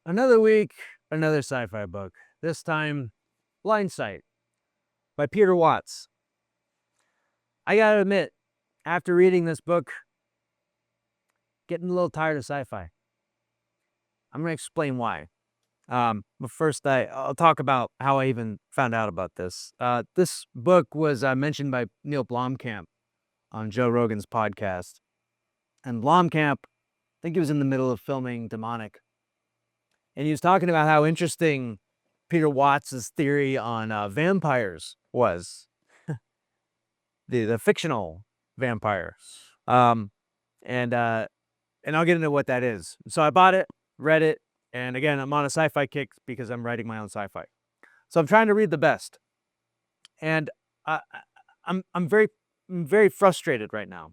Another week, another sci-fi book. This time, Blindsight by Peter Watts. I gotta admit, after reading this book, getting a little tired of sci-fi. I'm gonna explain why. But first, I'll talk about how I even found out about this. This book was mentioned by Neil Blomkamp on Joe Rogan's podcast. And Blomkamp, I think he was in the middle of filming Demonic. And he was talking about how interesting Peter Watts' theory on vampires was. The fictional vampire. Um, and I'll get into what that is. So I bought it, read it, and again, I'm on a sci-fi kick because I'm writing my own sci-fi. So I'm trying to read the best, and I'm very frustrated right now,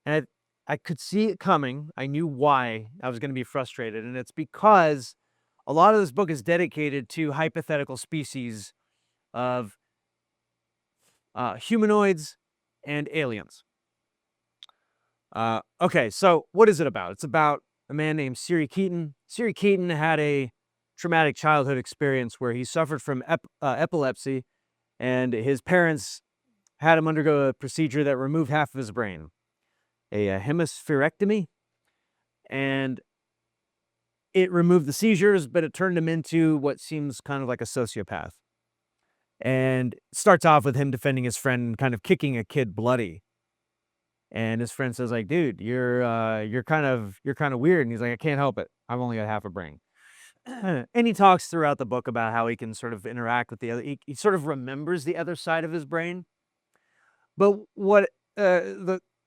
and I could see it coming. I knew why I was going to be frustrated, and it's because a lot of this book is dedicated to hypothetical species of humanoids and aliens. Okay, so what is it about? It's about a man named Siri Keaton. Siri Keaton had a traumatic childhood experience where he suffered from epilepsy, and his parents had him undergo a procedure that removed half of his brain, a hemispherectomy, and it removed the seizures, but it turned him into what seems kind of like a sociopath. And it starts off with him defending his friend and kind of kicking a kid bloody. And his friend says, like, "Dude, you're kind of weird." And he's like, "I can't help it. I've only got half a brain." And he talks throughout the book about how he can sort of interact with the other. He sort of remembers the other side of his brain. But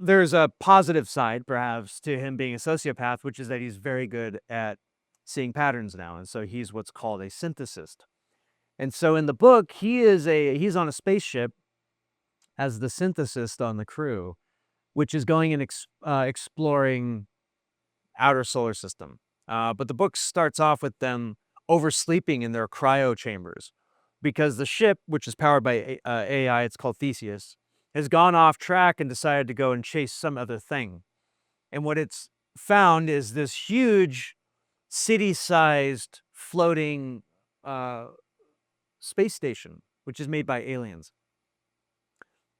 there's a positive side, perhaps, to him being a sociopath, which is that he's very good at seeing patterns now, and so he's what's called a synthesist. And so in the book, he's on a spaceship as the synthesist on the crew, which is going and exploring outer solar system. But the book starts off with them oversleeping in their cryo chambers because the ship, which is powered by AI, it's called Theseus, has gone off track and decided to go and chase some other thing. And what it's found is this huge city-sized floating space station, which is made by aliens.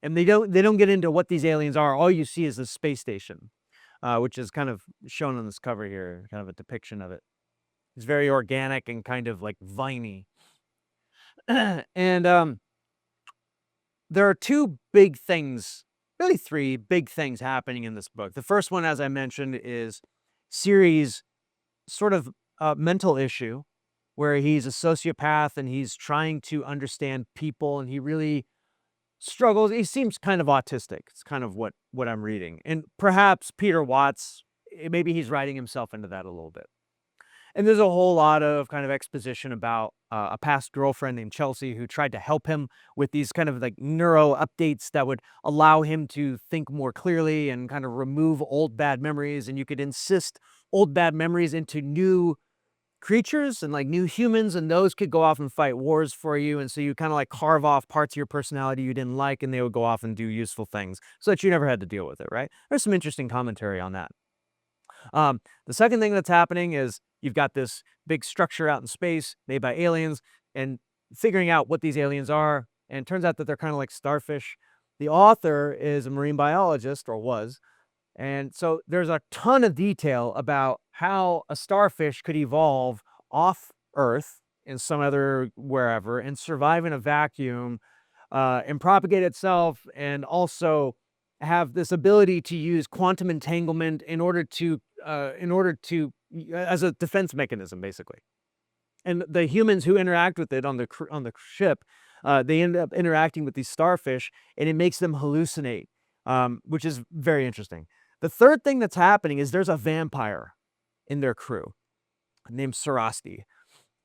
And they don't get into what these aliens are. All you see is the space station, which is kind of shown on this cover here, kind of a depiction of it. It's very organic and kind of like viney. And there are two big things, really three big things happening in this book. The first one, as I mentioned, is Siri's sort of mental issue where he's a sociopath and he's trying to understand people, and he really struggles. He seems kind of autistic. It's kind of what I'm reading. And perhaps Peter Watts, maybe he's writing himself into that a little bit. And there's a whole lot of kind of exposition about a past girlfriend named Chelsea who tried to help him with these kind of like neuro updates that would allow him to think more clearly and kind of remove old bad memories. And you could insist old bad memories into new creatures and like new humans, and those could go off and fight wars for you. And so you kind of like carve off parts of your personality you didn't like, and they would go off and do useful things so that you never had to deal with it, right? There's some interesting commentary on that. The second thing that's happening is you've got this big structure out in space made by aliens, and figuring out what these aliens are. And it turns out that they're kind of like starfish. The author is a marine biologist, or was. And so there's a ton of detail about how a starfish could evolve off Earth in some other wherever and survive in a vacuum, and propagate itself, and also have this ability to use quantum entanglement in order to as a defense mechanism, basically. And the humans who interact with it on the ship, they end up interacting with these starfish, and it makes them hallucinate, which is very interesting. The third thing that's happening is there's a vampire in their crew named Sarasti,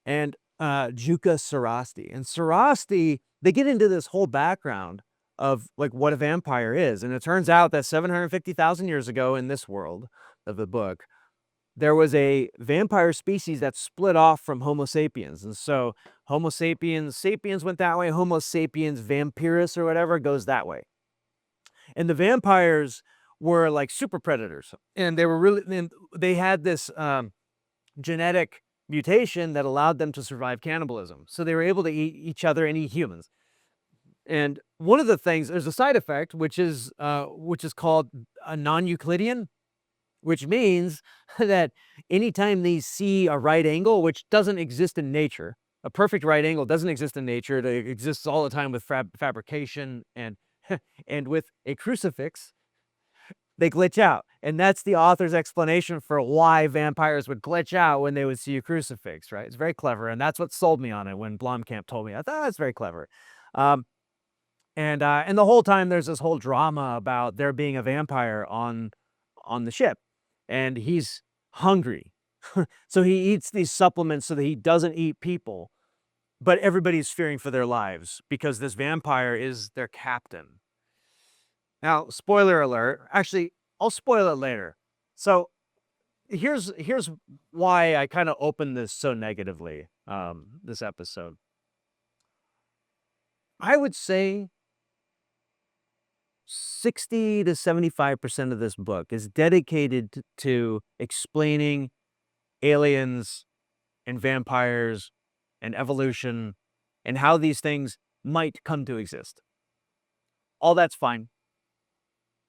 and Juka Sarasti. And Sarasti, they get into this whole background of like what a vampire is. And it turns out that 750,000 years ago in this world of the book, there was a vampire species that split off from Homo sapiens. And so Homo sapiens went that way, Homo sapiens vampirus or whatever goes that way. And the vampires were like super predators, and they were really, and they had this genetic mutation that allowed them to survive cannibalism. So they were able to eat each other and eat humans. And one of the things, there's a side effect, which is called a non-Euclidean, which means that anytime they see a right angle, which doesn't exist in nature, a perfect right angle doesn't exist in nature. It exists all the time with fabrication and and with a crucifix, they glitch out. And that's the author's explanation for why vampires would glitch out when they would see a crucifix, right? It's very clever, and that's what sold me on it when Blomkamp told me. I thought that's very clever. Um, and the whole time there's this whole drama about there being a vampire on the ship, and he's hungry. So he eats these supplements so that he doesn't eat people, but everybody's fearing for their lives because this vampire is their captain. Now, spoiler alert. Actually, I'll spoil it later. So here's why I kind of opened this so negatively, this episode. I would say 60 to 75% of this book is dedicated to explaining aliens and vampires and evolution and how these things might come to exist. All that's fine.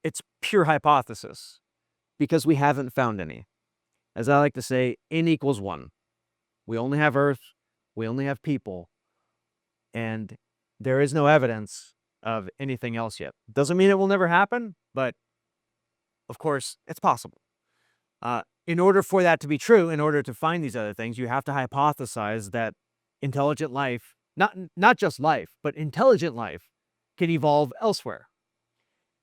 It's pure hypothesis because we haven't found any. As I like to say, n equals 1. We only have Earth, we only have people, and there is no evidence of anything else yet. Doesn't mean it will never happen, but of course, it's possible. In order for that to be true, in order to find these other things, you have to hypothesize that intelligent life, not just life, but intelligent life, can evolve elsewhere.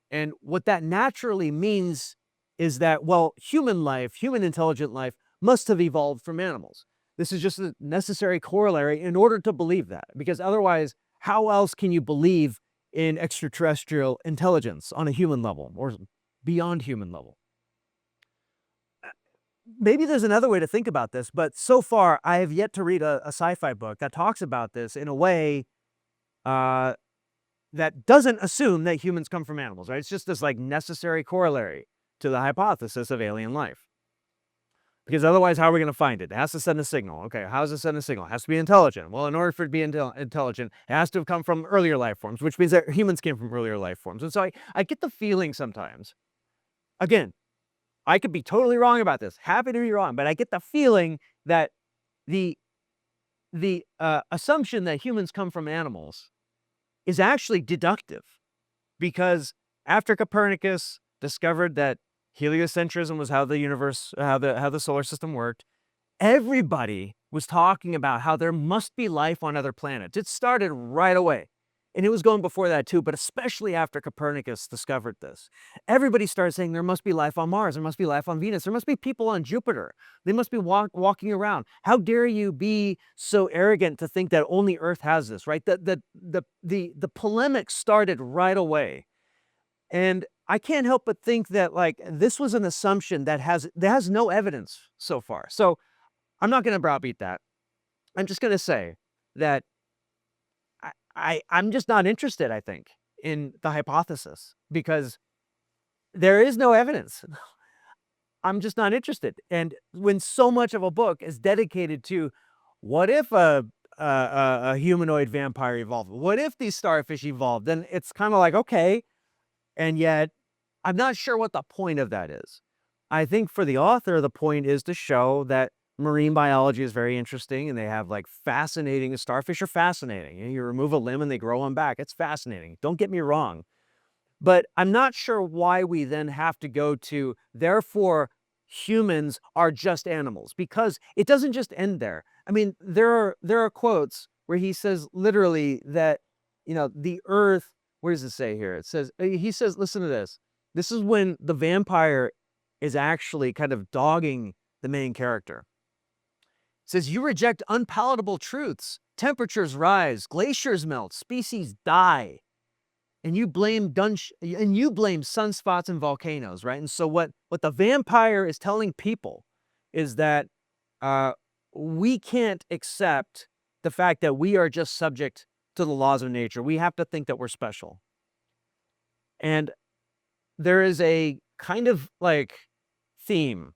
And what that naturally means is that, well, human life, human intelligent life, must have evolved from animals. This is just a necessary corollary in order to believe that, because otherwise, how else can you believe in extraterrestrial intelligence on a human level or beyond human level? Maybe there's another way to think about this, but so far I have yet to read a sci-fi book that talks about this in a way that doesn't assume that humans come from animals, right? It's just this like necessary corollary to the hypothesis of alien life. Because otherwise, how are we going to find it? It has to send a signal. Okay, how does it send a signal? It has to be intelligent. Well, in order for it to be intelligent, it has to have come from earlier life forms, which means that humans came from earlier life forms. And so I get the feeling sometimes, again, I could be totally wrong about this, happy to be wrong, but I get the feeling that the assumption that humans come from animals is actually deductive, because after Copernicus discovered that heliocentrism was how the universe, how the solar system worked, everybody was talking about how there must be life on other planets. It started right away. And it was going before that too, but especially after Copernicus discovered this. Everybody started saying there must be life on Mars, there must be life on Venus, there must be people on Jupiter. They must be walking around. How dare you be so arrogant to think that only Earth has this, right? The polemic started right away. And I can't help but think that like this was an assumption that has no evidence so far. So I'm not going to browbeat that. I'm just going to say that I'm just not interested, I think, in the hypothesis because there is no evidence. I'm just not interested. And when so much of a book is dedicated to what if a humanoid vampire evolved? What if these starfish evolved? Then it's kind of like, okay. And yet I'm not sure what the point of that is. I think for the author, the point is to show that marine biology is very interesting, and they have like fascinating, the starfish are fascinating. You remove a limb and they grow on back. It's fascinating. Don't get me wrong. But I'm not sure why we then have to go to, therefore, humans are just animals, because it doesn't just end there. I mean, there are quotes where he says literally that, the earth, where does it say here? It says, he says, listen to this. This is when the vampire is actually kind of dogging the main character. It says, you reject unpalatable truths. Temperatures rise, glaciers melt, species die. And you blame sunspots and volcanoes, right? And so what the vampire is telling people is that we can't accept the fact that we are just subject to the laws of nature. We have to think that we're special. And there is a kind of like theme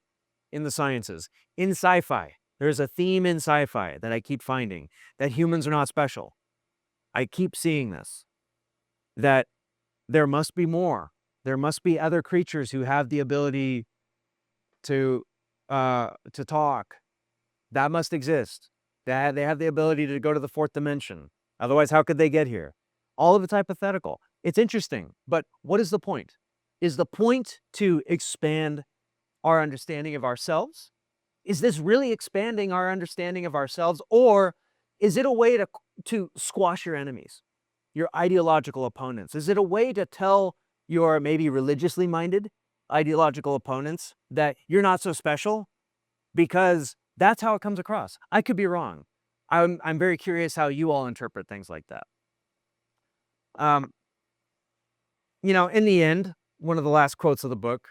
in the sciences, in sci-fi, There's a theme in sci-fi that I keep finding, that humans are not special. I keep seeing this, that there must be more. There must be other creatures who have the ability to talk. That must exist. That they have the ability to go to the fourth dimension. Otherwise, how could they get here? All of it's hypothetical. It's interesting, but what is the point? Is the point to expand our understanding of ourselves? Is this really expanding our understanding of ourselves, or is it a way to squash your enemies, your ideological opponents? Is it a way to tell your maybe religiously minded ideological opponents that you're not so special? Because that's how it comes across. I could be wrong. I'm very curious how you all interpret things like that. Um, in the end, one of the last quotes of the book,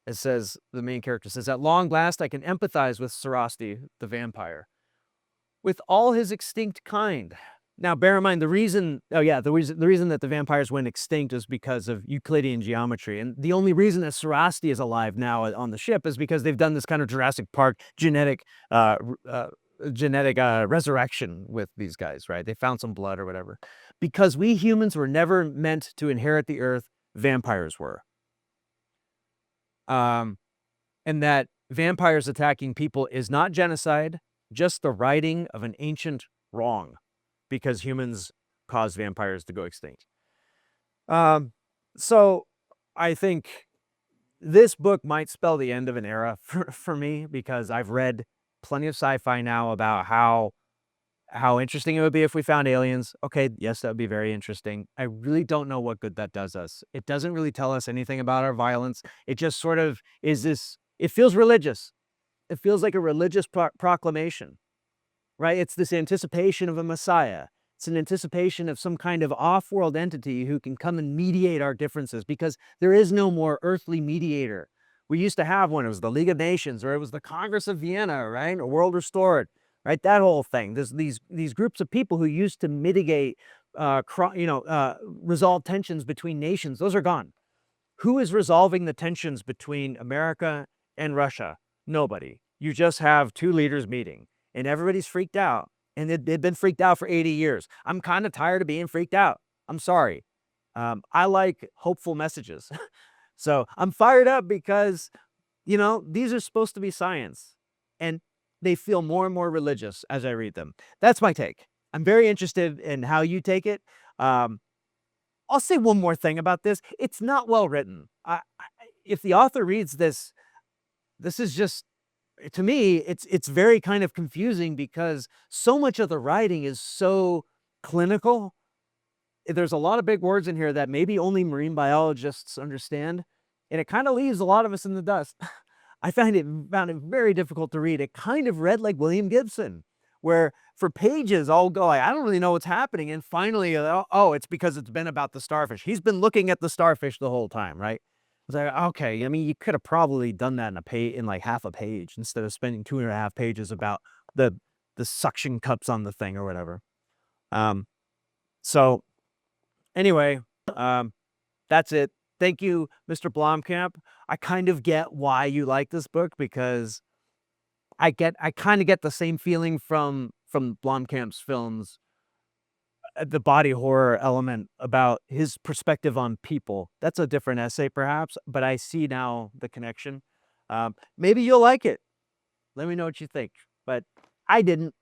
it says, the main character says, "At long last, I can empathize with Sarasti, the vampire, with all his extinct kind." Now, bear in mind the reason that the vampires went extinct is because of Euclidean geometry, and the only reason that Sarasti is alive now on the ship is because they've done this kind of Jurassic Park genetic resurrection with these guys, right? They found some blood or whatever. Because we humans were never meant to inherit the earth, vampires were. And that vampires attacking people is not genocide, just the righting of an ancient wrong, because humans caused vampires to go extinct. So I think this book might spell the end of an era for me, because I've read plenty of sci-fi now about how interesting it would be if we found aliens. Okay, yes, that would be very interesting. I really don't know what good that does us. It doesn't really tell us anything about our violence. It just sort of is this, it feels religious. It feels like a religious proclamation, right? It's this anticipation of a Messiah. It's an anticipation of some kind of off-world entity who can come and mediate our differences, because there is no more earthly mediator. We used to have one. It was the League of Nations, or it was the Congress of Vienna, right? A world restored, right? That whole thing. There's these groups of people who used to mitigate, resolve tensions between nations. Those are gone. Who is resolving the tensions between America and Russia? Nobody. You just have two leaders meeting, and everybody's freaked out. And they've been freaked out for 80 years. I'm kind of tired of being freaked out. I'm sorry. I like hopeful messages. So I'm fired up because, these are supposed to be science, and they feel more and more religious as I read them. That's my take. I'm very interested in how you take it. I'll say one more thing about this. It's not well written. If the author reads this, this is just, to me, it's very kind of confusing, because so much of the writing is so clinical. There's a lot of big words in here that maybe only marine biologists understand, and it kind of leaves a lot of us in the dust. I found it very difficult to read. It kind of read like William Gibson, where for pages I'll go, I don't really know what's happening, and finally, oh, it's because it's been about the starfish. He's been looking at the starfish the whole time, right? I was like, okay, I mean, you could have probably done that in like half a page, instead of spending 2.5 pages about the suction cups on the thing or whatever. So anyway, that's it. Thank you, Mr. Blomkamp. I kind of get why you like this book, because I kind of get the same feeling from Blomkamp's films, the body horror element about his perspective on people. That's a different essay, perhaps, but I see now the connection. Maybe you'll like it. Let me know what you think, but I didn't.